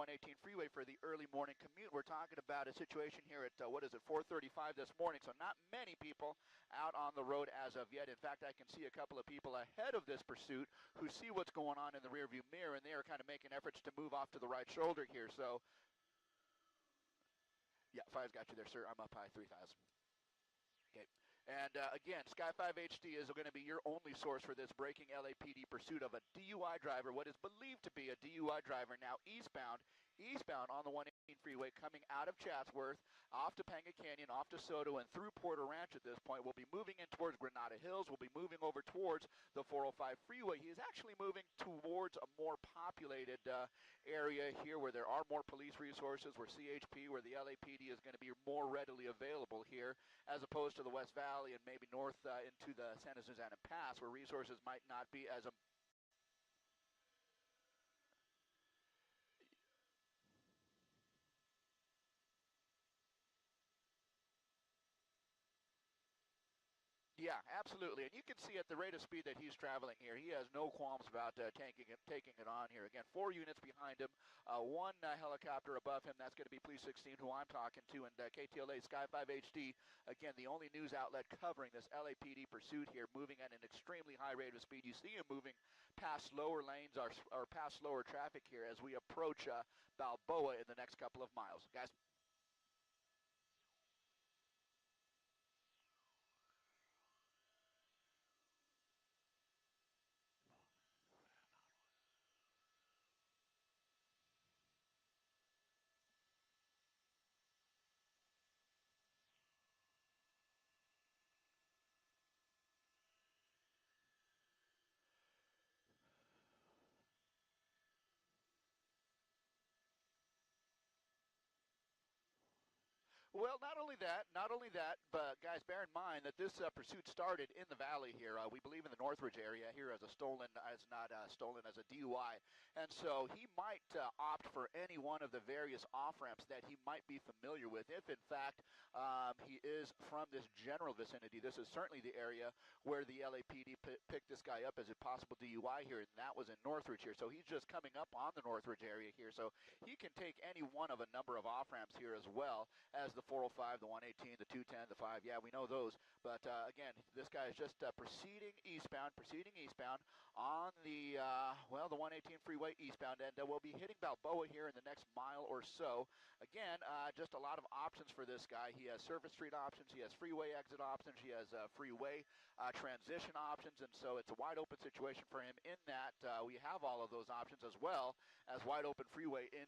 118 freeway for the early morning commute. We're talking about a situation here at, 4:35 this morning, so not many people out on the road as of yet. In fact, I can see a couple of people ahead of this pursuit who see what's going on in the rearview mirror, and they are kind of making efforts to move off to the right shoulder here. So, yeah, 5's got you there, sir. I'm up high, 3,000. Okay. And again, Sky 5 HD is going to be your only source for this breaking LAPD pursuit of a DUI driver, what is believed to be a DUI driver now eastbound on the 118 freeway coming out of Chatsworth, off to Panga Canyon, off to Soto, and through Porter Ranch at this point. We'll be moving in towards Granada Hills. We'll be moving over towards the 405 freeway. He is actually moving towards a more populated area here where there are more police resources, where CHP, where the LAPD is going to be more readily available here, as opposed to the West Valley and maybe north into the Santa Susana Pass, where resources might not be as Yeah, absolutely. And you can see at the rate of speed that he's traveling here, he has no qualms about taking it on here. Again, 4 units behind him, one helicopter above him. That's going to be Police 16, who I'm talking to, and KTLA Sky 5 HD, again, the only news outlet covering this LAPD pursuit here, moving at an extremely high rate of speed. You see him moving past slower lanes or past slower traffic here as we approach Balboa in the next couple of miles. Guys? Well, not only that, but guys, bear in mind that this pursuit started in the valley here. We believe in the Northridge area here as a stolen as a DUI, and so he might opt for any one of the various off ramps that he might be familiar with. If in fact he is from this general vicinity, this is certainly the area where the LAPD picked this guy up as a possible DUI here, and that was in Northridge here. So he's just coming up on the Northridge area here, so he can take any one of a number of off ramps here as well as the 405, the 118, the 210, the 5. Yeah, we know those. But again, this guy is just proceeding eastbound on the, the 118 freeway eastbound. And we'll be hitting Balboa here in the next mile or so. Again, just a lot of options for this guy. He has surface street options. He has freeway exit options. He has freeway transition options. And so it's a wide open situation for him in that we have all of those options as well as wide open freeway in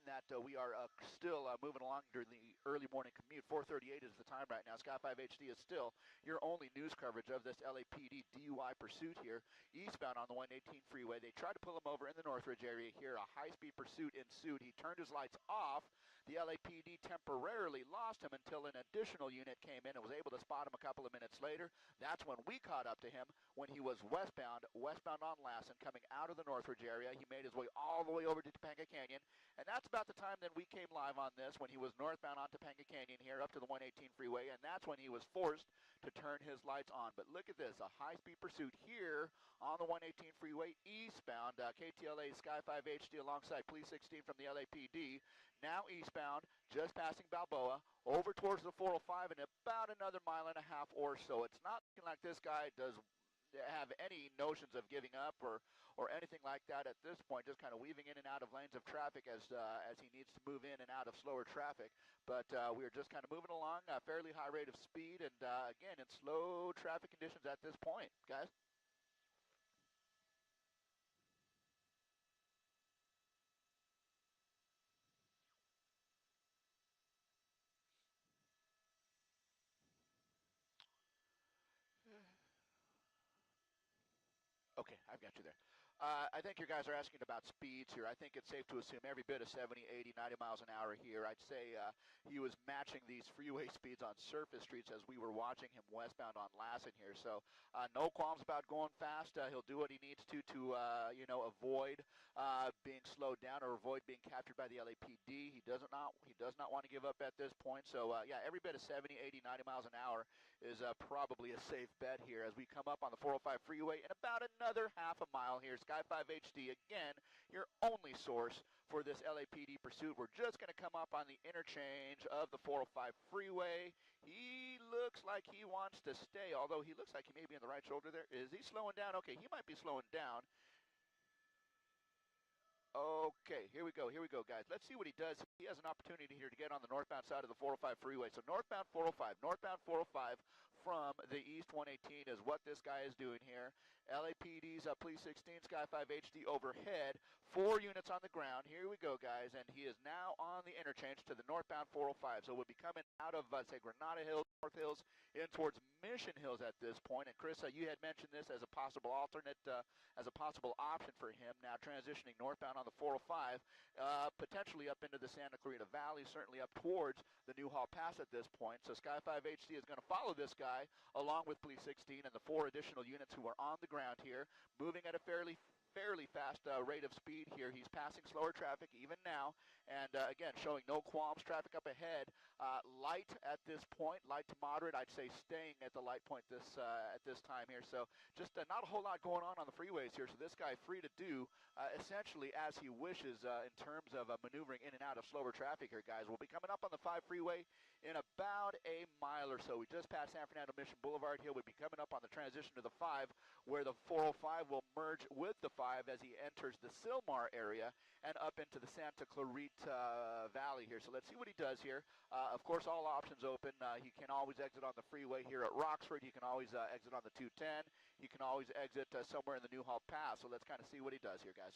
that we are still moving along during the early morning commute. 4:38 is the time right now. Sky 5 HD is still your only news coverage of this LAPD DUI pursuit here, eastbound on the 118 freeway. They tried to pull him over in the Northridge area here. A high-speed pursuit ensued. He turned his lights off. The LAPD temporarily lost him until an additional unit came in and was able to spot him a couple of minutes later. That's when we caught up to him when he was westbound on Lassen, coming out of the Northridge area. He made his way all the way over to Topanga Canyon, and that's about the time that we came live on this, when he was northbound on Topanga Canyon here up to the 118 freeway, and that's when he was forced to turn his lights on. But look at this, a high-speed pursuit here on the 118 freeway eastbound. KTLA Sky 5 HD alongside Police 16 from the LAPD, now eastbound, just passing Balboa, over towards the 405 in about another mile and a half or so. It's not looking like this guy does have any notions of giving up or anything like that at this point, just kind of weaving in and out of lanes of traffic as he needs to move in and out of slower traffic. But we're just kind of moving along a fairly high rate of speed, and again, in slow traffic conditions at this point, guys. Okay, I've got you there. I think you guys are asking about speeds here. I think it's safe to assume every bit of 70, 80, 90 miles an hour here. I'd say he was matching these freeway speeds on surface streets as we were watching him westbound on Lassen here. So no qualms about going fast. He'll do what he needs to avoid being slowed down or avoid being captured by the LAPD. He does not want to give up at this point. So yeah, every bit of 70, 80, 90 miles an hour is probably a safe bet here as we come up on the 405 freeway in about another half a mile here. Sky 5 HD, again, your only source for this LAPD pursuit. We're just going to come up on the interchange of the 405 freeway. He looks like he wants to stay, although he looks like he may be on the right shoulder there. Is he slowing down? Okay, he might be slowing down. Okay, here we go, guys. Let's see what he does. He has an opportunity here to get on the northbound side of the 405 freeway. So northbound 405 from the east 118 is what this guy is doing here. LAPD's Police 16, Sky 5 HD overhead, 4 units on the ground. Here we go, guys, and he is now on the interchange to the northbound 405. So we'll be coming out of, say, Granada Hills, North Hills, in towards Mission Hills at this point. And Chris, you had mentioned this as a possible alternate, as a possible option for him, now transitioning northbound on the 405, potentially up into the Santa Clarita Valley, certainly up towards the Newhall Pass at this point. So Sky 5 HD is going to follow this guy along with Police 16 and the 4 additional units who are on the ground here, moving at a fairly fast rate of speed here. He's passing slower traffic even now, and again, showing no qualms. Traffic up ahead, light at this point, light to moderate. I'd say staying at the light point at this time here. So just not a whole lot going on the freeways here. So this guy free to do essentially as he wishes in terms of maneuvering in and out of slower traffic here, guys. We'll be coming up on the 5 freeway in about a mile or so. We just passed San Fernando Mission Boulevard here. We'll be coming up on the transition to the 5, where the 405 will merge with the 5 as he enters the Sylmar area and up into the Santa Clarita Valley here. So let's see what he does here. Of course, all options open. He can always exit on the freeway here at Roxford. He can always exit on the 210. He can always exit somewhere in the Newhall Pass. So let's kind of see what he does here, guys.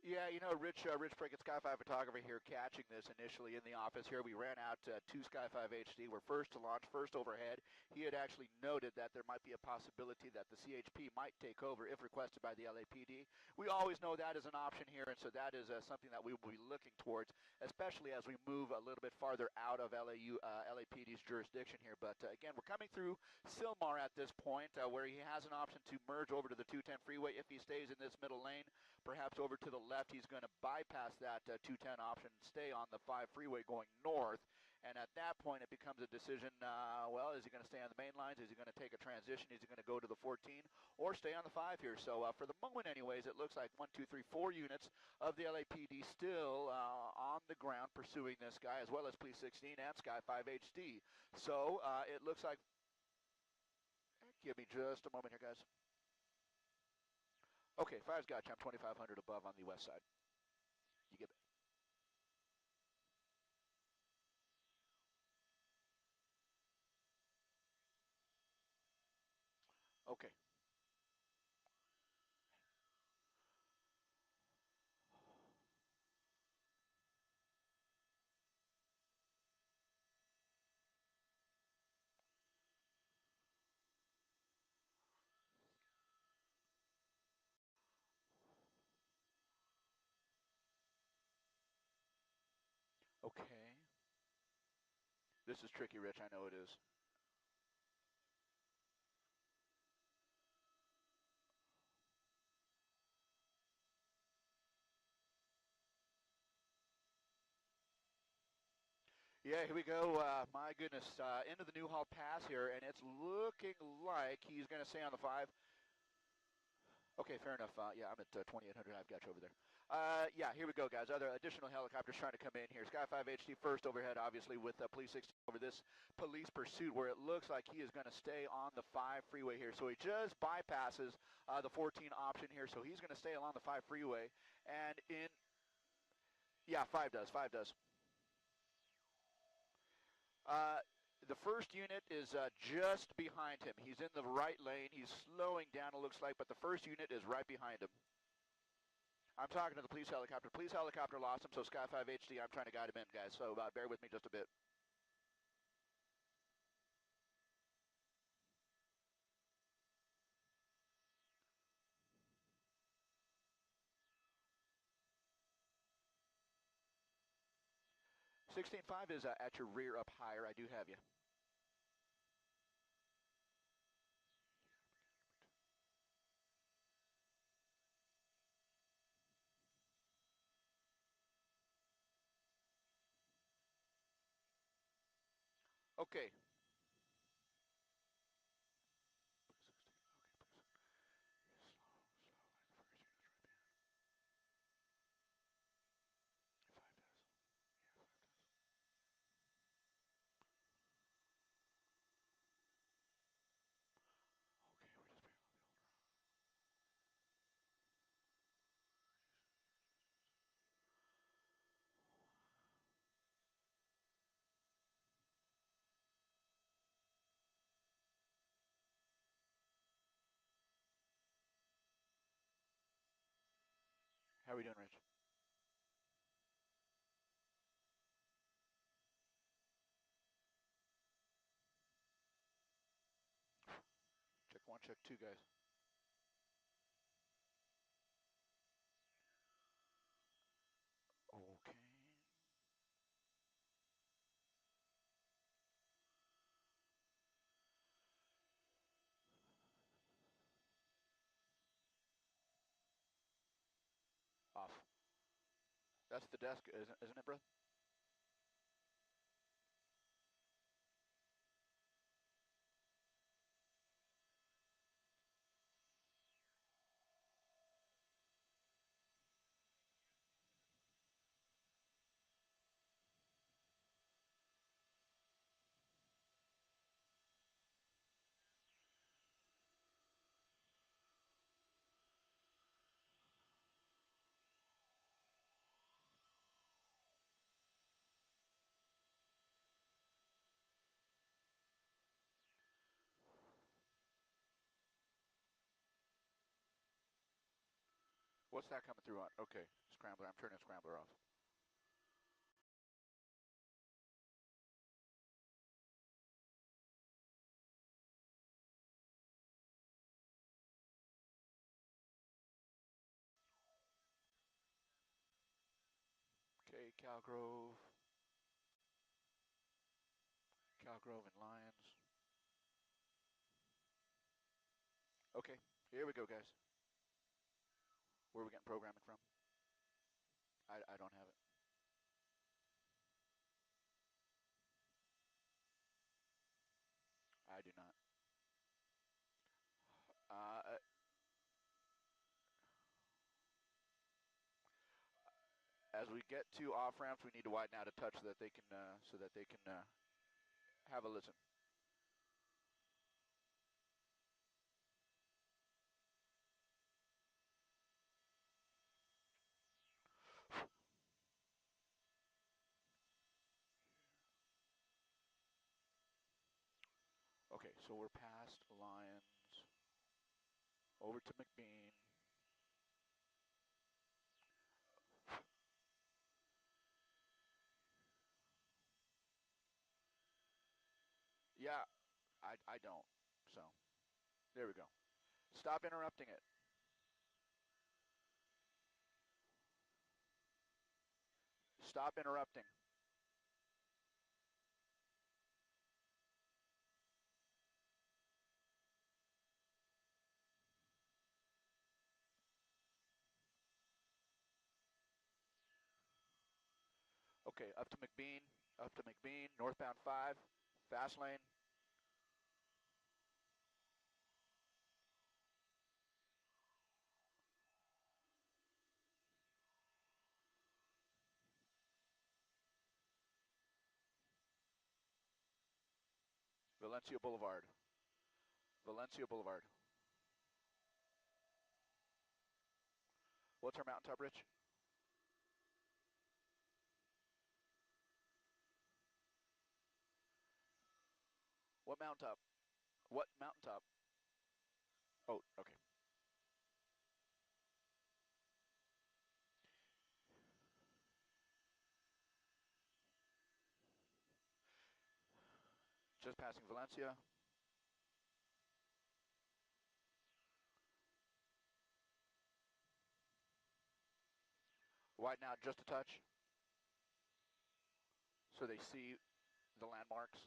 Yeah, you know, Rich Prickett, Sky 5 photographer here, catching this initially in the office here. We ran out to Sky 5 HD. We're first to launch, first overhead. He had actually noted that there might be a possibility that the CHP might take over if requested by the LAPD. We always know that is an option here, and so that is something that we will be looking towards, especially as we move a little bit farther out of LAPD's jurisdiction here. But again, we're coming through Sylmar at this point, where he has an option to merge over to the 210 freeway if he stays in this middle lane. Perhaps over to the left, he's going to bypass that 210 option and stay on the 5 freeway going north. And at that point, it becomes a decision, well, is he going to stay on the main lines? Is he going to take a transition? Is he going to go to the 14 or stay on the 5 here? So for the moment anyways, it looks like 1, 2, 3, 4 units of the LAPD still on the ground pursuing this guy, as well as Police 16 and Sky 5 HD. So it looks like, give me just a moment here, guys. Okay, 5's got you. I'm 2,500 above on the west side. You get that? Okay. Okay. This is tricky, Rich. I know it is. Yeah, here we go. My goodness, into the Newhall Pass here, and it's looking like he's going to stay on the 5. Okay, fair enough. Yeah, I'm at 2800. I've got you over there. Yeah, here we go, guys. Other additional helicopters trying to come in here. Sky 5 HD first overhead, obviously, with Police 16 over this police pursuit where it looks like he is going to stay on the 5 freeway here. So he just bypasses the 14 option here. So he's going to stay along the 5 freeway. And in, yeah, 5 does. 5 does. The first unit is just behind him. He's in the right lane. He's slowing down, it looks like, but the first unit is right behind him. I'm talking to the police helicopter. Police helicopter lost him, so Sky 5 HD, I'm trying to guide him in, guys. So bear with me just a bit. $16.5 is at your rear up higher. I do have you. Okay. How are we doing, Rich? Check 1, check 2, guys. Okay. Off. That's the desk, isn't it, bro? What's that coming through on? Okay, Scrambler. I'm turning Scrambler off. Okay, Calgrove and Lions. Okay, here we go, guys. Where are we getting programming from? I don't have it. I do not. As we get to off ramps, we need to widen out a touch so that they can have a listen. Okay, so we're past Lions, over to McBean. Yeah, I don't. So, there we go. Stop interrupting it. Stop interrupting. Okay, up to McBean, northbound 5, fast lane. Valencia Boulevard. Valencia Boulevard. What's our mountaintop, Rich? What mountaintop? What mountaintop? Oh, okay. Just passing Valencia. Widen out just a touch so they see the landmarks.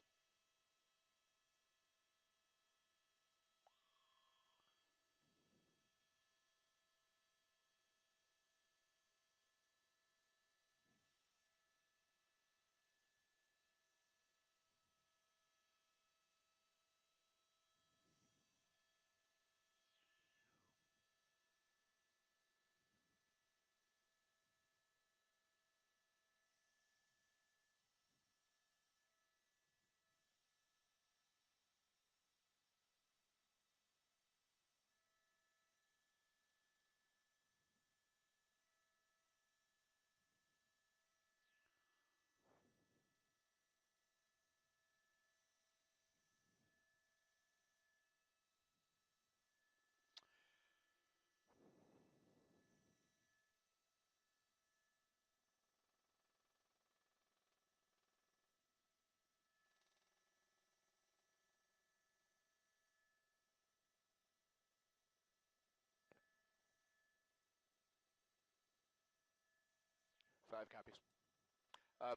Five copies.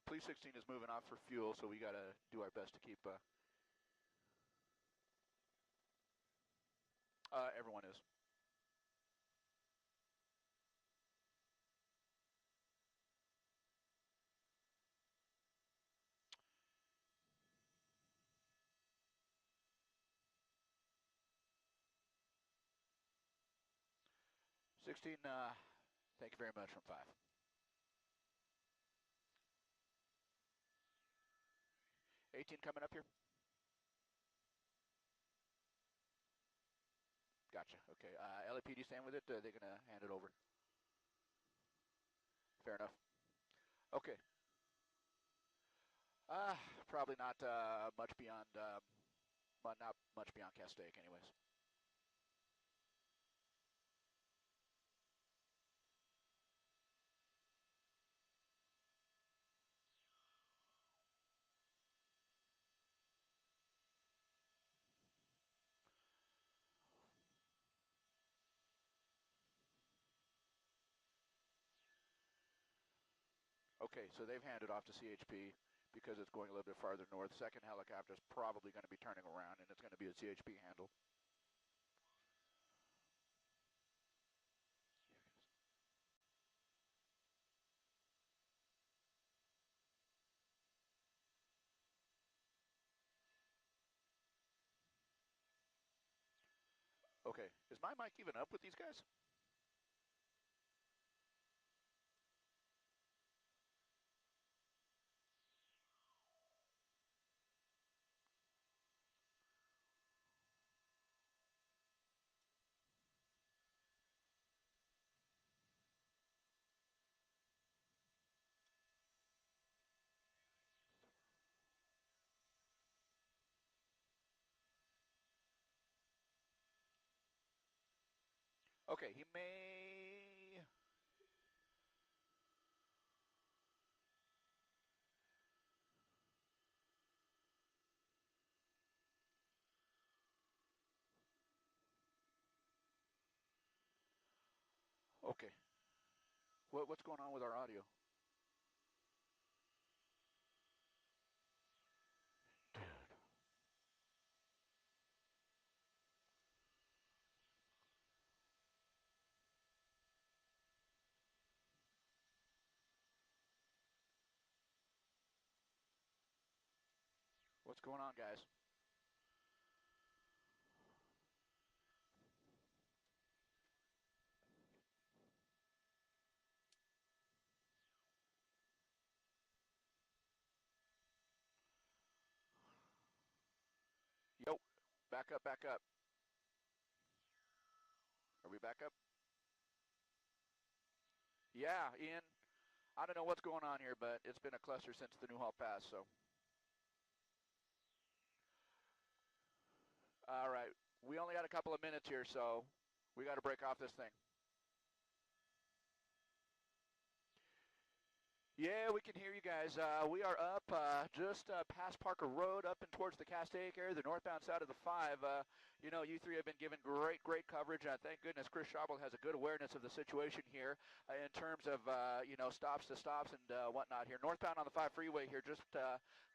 Police 16 is moving off for fuel, so we got to do our best to keep... everyone is. Sixteen. Thank you very much from 5. 18 coming up here. Gotcha. Okay. LAPD stand with it. They're gonna hand it over. Fair enough. Okay. Probably not much beyond. Not much beyond Castaic, anyways. Okay, so they've handed off to CHP because it's going a little bit farther north. Second helicopter is probably going to be turning around, and it's going to be a CHP handle. Okay, is my mic even up with these guys? Okay, he may... Okay. What's going on with our audio? Dude. What's going on, guys? Back up, back up. Are we back up? Yeah, Ian, I don't know what's going on here, but it's been a cluster since the Newhall Pass, so. All right, we only got a couple of minutes here, so we got to break off this thing. Yeah, we can hear you guys. We are up just past Parker Road, up and towards the Castaic area, the northbound side of the 5. You know, you three have been given great coverage. Thank goodness Chris Schaubel has a good awareness of the situation here in terms of, you know, stops and whatnot here. Northbound on the 5 freeway here, just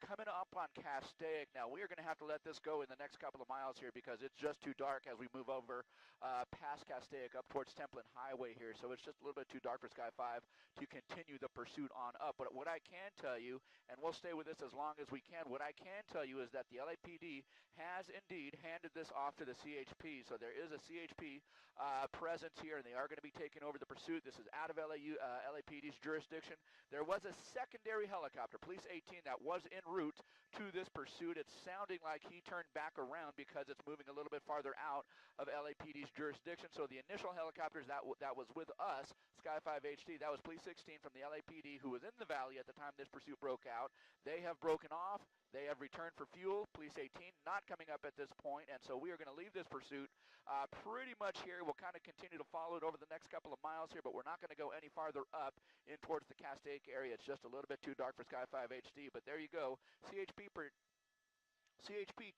coming up on Castaic. Now, we are going to have to let this go in the next couple of miles here because it's just too dark as we move over past Castaic up towards Templin Highway here. So it's just a little bit too dark for Sky 5 to continue the pursuit on up. But what I can tell you, and we'll stay with this as long as we can, what I can tell you is that the LAPD has indeed handed this off to the CHP. So there is a CHP presence here, and they are going to be taking over the pursuit. This is out of LAPD's jurisdiction. There was a secondary helicopter, Police 18, that was en route to this pursuit. It's sounding like he turned back around because it's moving a little bit farther out of LAPD's jurisdiction. So the initial helicopters that was with us, Sky 5 HD, that was Police 16 from the LAPD, who was in the valley at the time this pursuit broke out. They have broken off. They have returned for fuel. Police 18 not coming up at this point, and so we are going to leave this pursuit pretty much here. We'll kind of continue to follow it over the next couple of miles here, but we're not going to go any farther up in towards the Castaic area. It's just a little bit too dark for Sky 5 HD, but there you go. CHP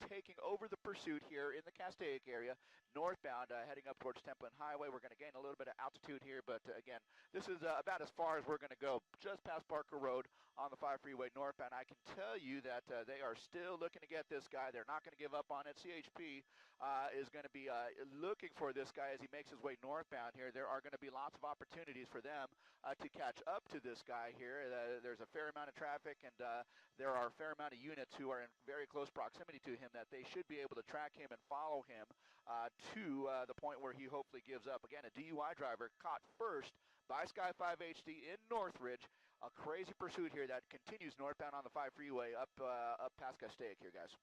taking over the pursuit here in the Castaic area, northbound, heading up towards Templin Highway. We're going to gain a little bit of altitude here, but again, this is about as far as we're going to go, just past Parker Road on the 5 freeway northbound. I can tell you that they are still looking to get this guy. They're not going to give up on it. CHP is going to be looking for this guy as he makes his way northbound here. There are going to be lots of opportunities for them to catch up to this guy here. There's a fair amount of traffic, and there are a fair amount of units who are in very close proximity to him that they should be able to track him and follow him to the point where he hopefully gives up. Again, a DUI driver caught first by Sky 5 HD in Northridge. A crazy pursuit here that continues northbound on the 5 freeway up past Castaic here, guys.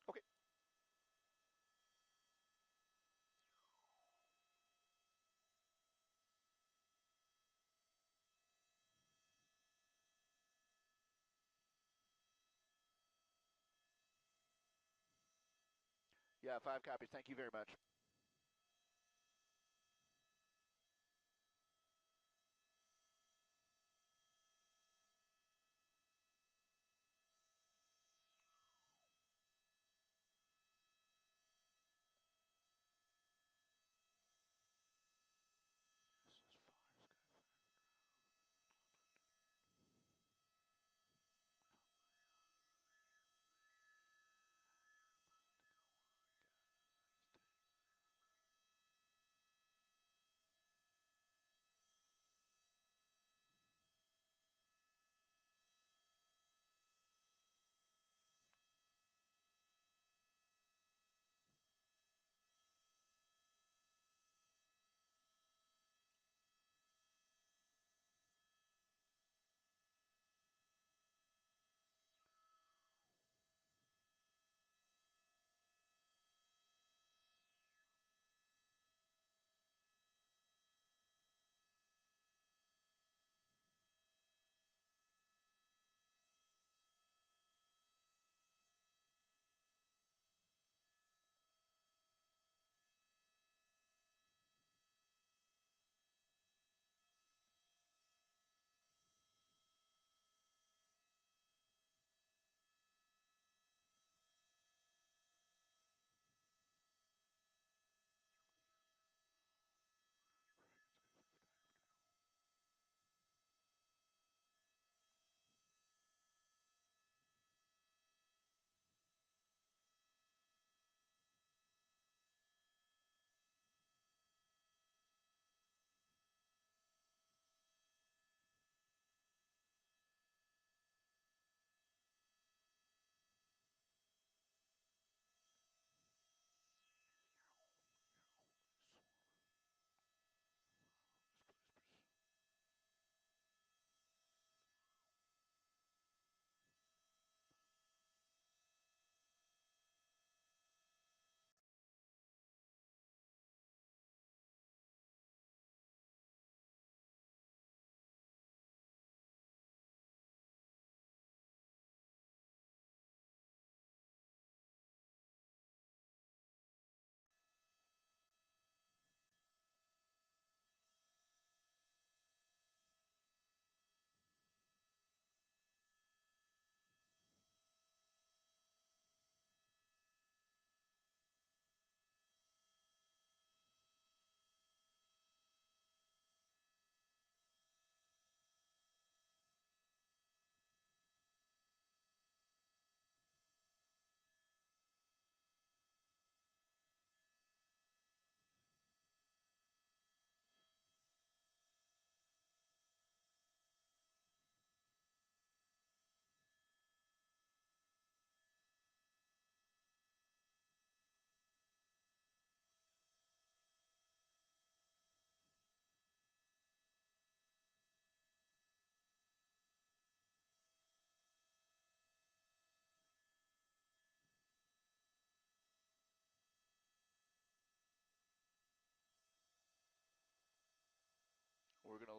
Okay. Yeah, 5 copies. Thank you very much.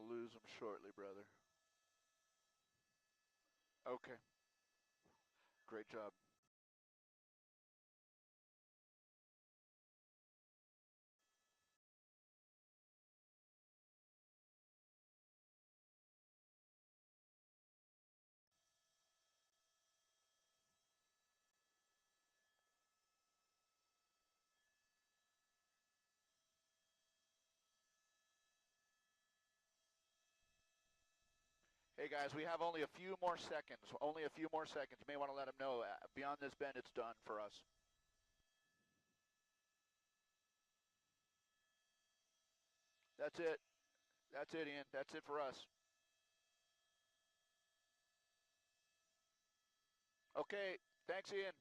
lose them shortly, brother. Okay. Great job. Hey guys, we have only a few more seconds. Only a few more seconds. You may want to let them know. Beyond this bend, it's done for us. That's it. That's it, Ian. That's it for us. Okay. Thanks, Ian.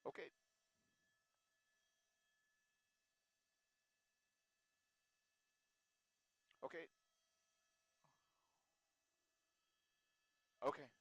Okay. Okay. Okay.